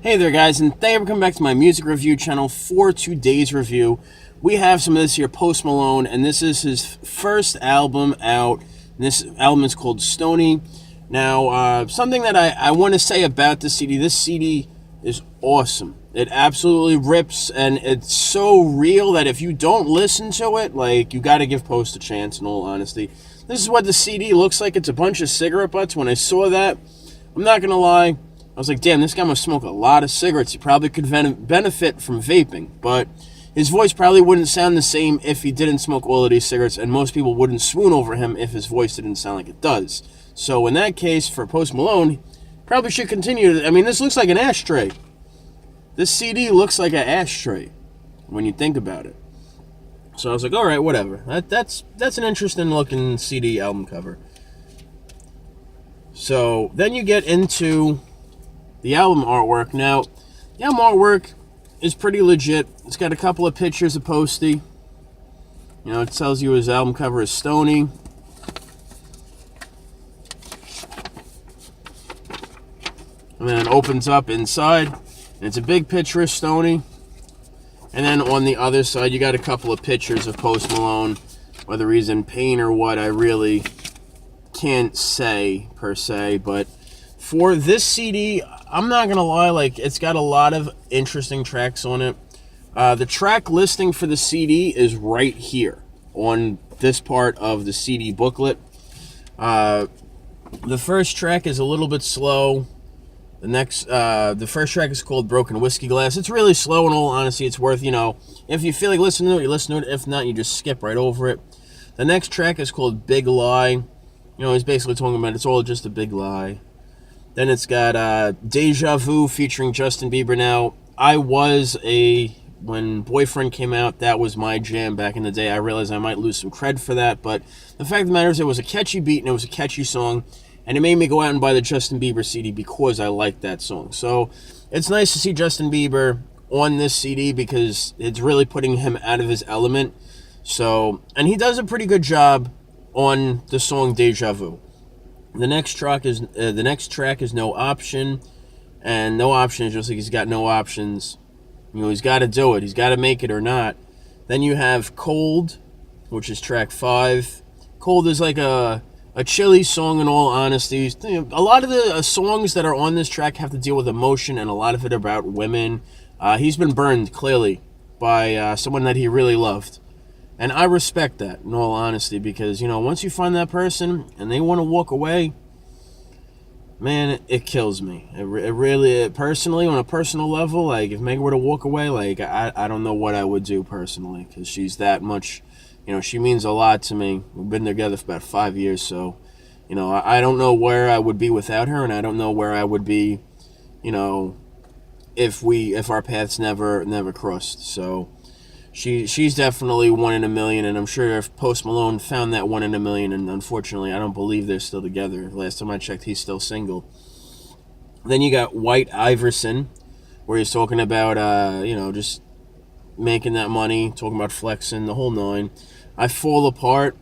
Hey there guys, and thank you for coming back to my music review channel for today's review. We have some of this here, Post Malone, and this is his first album out. This album is called Stoney. Now, something that I want to say about this CD is awesome. It absolutely rips, and it's so real that if you don't listen to it, like, you got to give Post a chance, in all honesty. This is what the CD looks like. It's a bunch of cigarette butts. When I saw that, I'm not going to lie, I was like, damn, this guy must smoke a lot of cigarettes. He probably could benefit from vaping, but his voice probably wouldn't sound the same if he didn't smoke all of these cigarettes, and most people wouldn't swoon over him if his voice didn't sound like it does. So in that case, for Post Malone, probably should continue. I mean, this looks like an ashtray. This CD looks like an ashtray when you think about it. So I was like, all right, whatever. That's an interesting looking CD album cover. So then you get into the album artwork. Now, the album artwork is pretty legit. It's got a couple of pictures of Posty. You know, it tells you his album cover is Stoney. And then it opens up inside, and it's a big picture of Stoney. And then on the other side, you got a couple of pictures of Post Malone. Whether he's in pain or what, I really can't say, per se. But for this CD, I'm not going to lie, like, it's got a lot of interesting tracks on it. The track listing for the CD is right here on this part of the CD booklet. The first track is a little bit slow. The first track is called Broken Whiskey Glass. It's really slow, in all honesty. It's worth, you know, if you feel like listening to it, you listen to it. If not, you just skip right over it. The next track is called Big Lie. You know, he's basically talking about it's all just a big lie. Then it's got Deja Vu featuring Justin Bieber. Now, when Boyfriend came out, that was my jam back in the day. I realized I might lose some cred for that, but the fact of the matter is it was a catchy beat and it was a catchy song, and it made me go out and buy the Justin Bieber CD because I liked that song. So it's nice to see Justin Bieber on this CD because it's really putting him out of his element. So, and he does a pretty good job on the song Deja Vu. The next track is No Option, and No Option is just like he's got no options. You know, he's got to do it. He's got to make it or not. Then you have Cold, which is track 5. Cold is like a chilly song, in all honesty. A lot of the songs that are on this track have to deal with emotion, and a lot of it about women. He's been burned, clearly, by someone that he really loved. And I respect that, in all honesty, because, you know, once you find that person and they want to walk away, man, it kills me. It really, personally, on a personal level, like, if Megan were to walk away, like, I don't know what I would do personally, because she's that much, you know, she means a lot to me. We've been together for about 5 years, so, you know, I don't know where I would be without her, and I don't know where I would be, you know, if our paths never crossed. So she's definitely 1 in a million, and I'm sure if Post Malone found that 1 in a million, and unfortunately I don't believe they're still together. Last time I checked, he's still single. Then you got White Iverson, where he's talking about you know, just making that money, talking about flexing, the whole nine. I Fall Apart,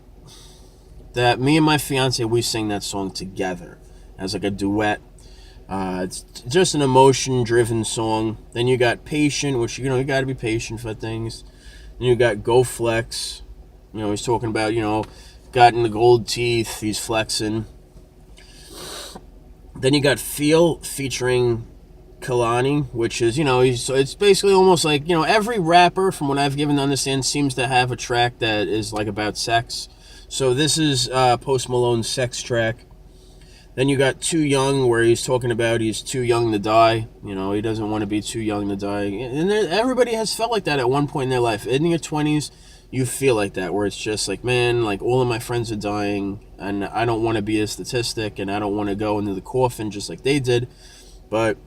that me and my fiance, we sing that song together as like a duet. It's just an emotion-driven song. Then you got Patient, which, you know, you got to be patient for things. Then you got Go Flex. You know, he's talking about, you know, got in the gold teeth, he's flexing. Then you got Feel featuring Kalani, which is, you know, so it's basically almost like, you know, every rapper, from what I've given to understand, seems to have a track that is like about sex. So this is Post Malone's sex track. Then you got Too Young, where he's talking about he's too young to die. You know, he doesn't want to be too young to die. And everybody has felt like that at one point in their life. In your 20s, you feel like that, where it's just like, man, like, all of my friends are dying, and I don't want to be a statistic, and I don't want to go into the coffin just like they did. But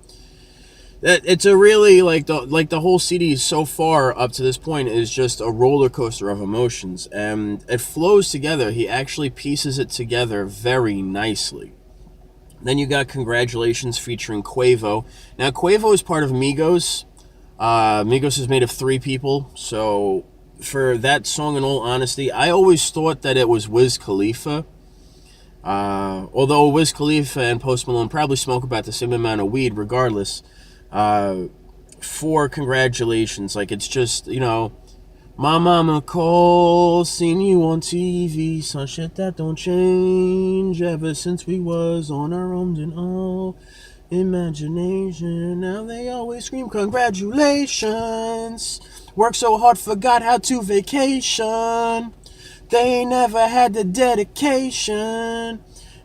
it's a really, like the whole CD so far up to this point is just a roller coaster of emotions, and it flows together. He actually pieces it together very nicely. Then you got Congratulations featuring Quavo. Now, Quavo is part of Migos. Migos is made of 3 people. So, for that song, in all honesty, I always thought that it was Wiz Khalifa. Although Wiz Khalifa and Post Malone probably smoke about the same amount of weed regardless. for congratulations. Like, it's just, my mama calls, seen you on TV, some shit that don't change ever since we was on our own and all imagination. Now they always scream congratulations. Worked so hard, forgot how to vacation. They never had the dedication.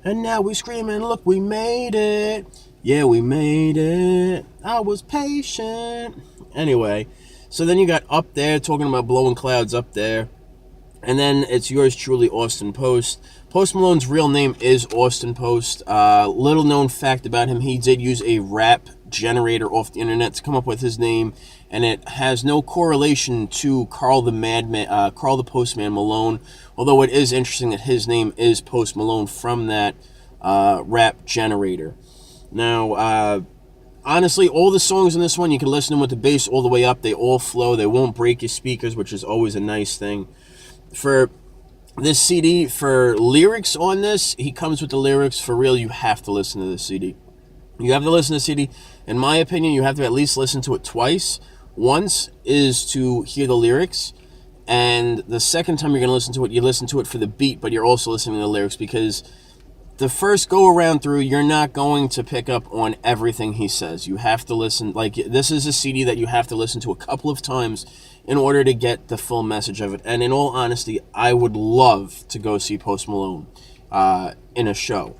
And now we screaming, look, we made it. Yeah, we made it. I was patient. Anyway, so then you got Up There, talking about blowing clouds up there. And then it's yours truly, Austin Post. Post Malone's real name is Austin Post. Little known fact about him, he did use a rap generator off the internet to come up with his name, and it has no correlation to Carl the Postman Malone, although it is interesting that his name is Post Malone from that rap generator. Now, honestly, all the songs in this one, you can listen to them with the bass all the way up. They all flow. They won't break your speakers, which is always a nice thing. For this CD, for lyrics on this, he comes with the lyrics. For real, you have to listen to this CD. You have to listen to the CD. In my opinion, you have to at least listen to it twice. Once is to hear the lyrics, and the second time you're going to listen to it, you listen to it for the beat, but you're also listening to the lyrics, because the first go around through, you're not going to pick up on everything he says. You have to listen. Like, this is a CD that you have to listen to a couple of times in order to get the full message of it. And in all honesty, I would love to go see Post Malone in a show.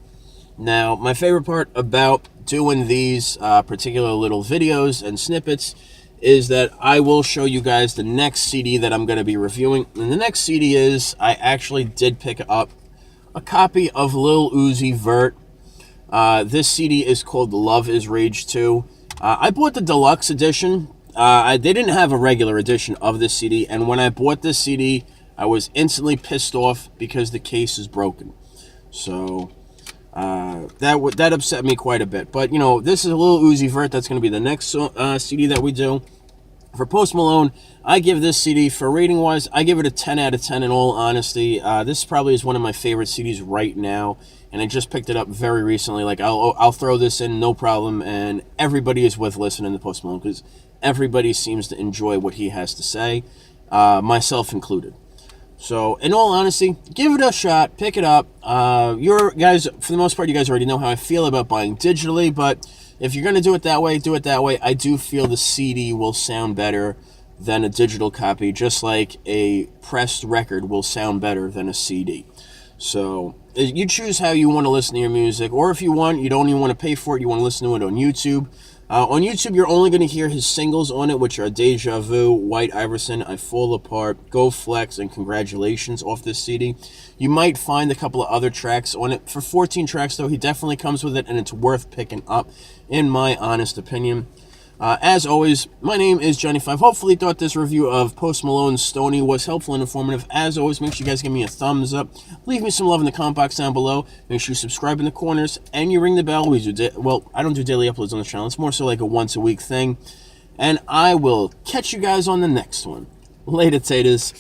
Now, my favorite part about doing these particular little videos and snippets is that I will show you guys the next CD that I'm going to be reviewing. And the next CD is, I actually did pick up a copy of Lil Uzi Vert. This CD is called Love is Rage 2. I bought the deluxe edition. They didn't have a regular edition of this CD, and when I bought this CD, I was instantly pissed off because the case is broken. So that upset me quite a bit. But, this is a Lil Uzi Vert. That's going to be the next CD that we do. For Post Malone, I give this CD, for rating-wise, I give it a 10 out of 10 in all honesty. This probably is one of my favorite CDs right now, and I just picked it up very recently. Like, I'll throw this in, no problem, and everybody is with listening to Post Malone, because everybody seems to enjoy what he has to say, myself included. So, in all honesty, give it a shot, pick it up. For the most part, you guys already know how I feel about buying digitally, but if you're going to do it that way, do it that way. I do feel the CD will sound better than a digital copy, just like a pressed record will sound better than a CD. So, you choose how you want to listen to your music, or if you don't even want to pay for it, you want to listen to it on YouTube. On YouTube, you're only going to hear his singles on it, which are Deja Vu, White Iverson, I Fall Apart, Go Flex, and Congratulations off this CD. You might find a couple of other tracks on it. For 14 tracks, though, he definitely comes with it, and it's worth picking up, in my honest opinion. As always, my name is Johnny5. Hopefully you thought this review of Post Malone's Stoney was helpful and informative. As always, make sure you guys give me a thumbs up. Leave me some love in the comment box down below. Make sure you subscribe in the corners and you ring the bell. I don't do daily uploads on this channel. It's more so like a once-a-week thing. And I will catch you guys on the next one. Later, taters.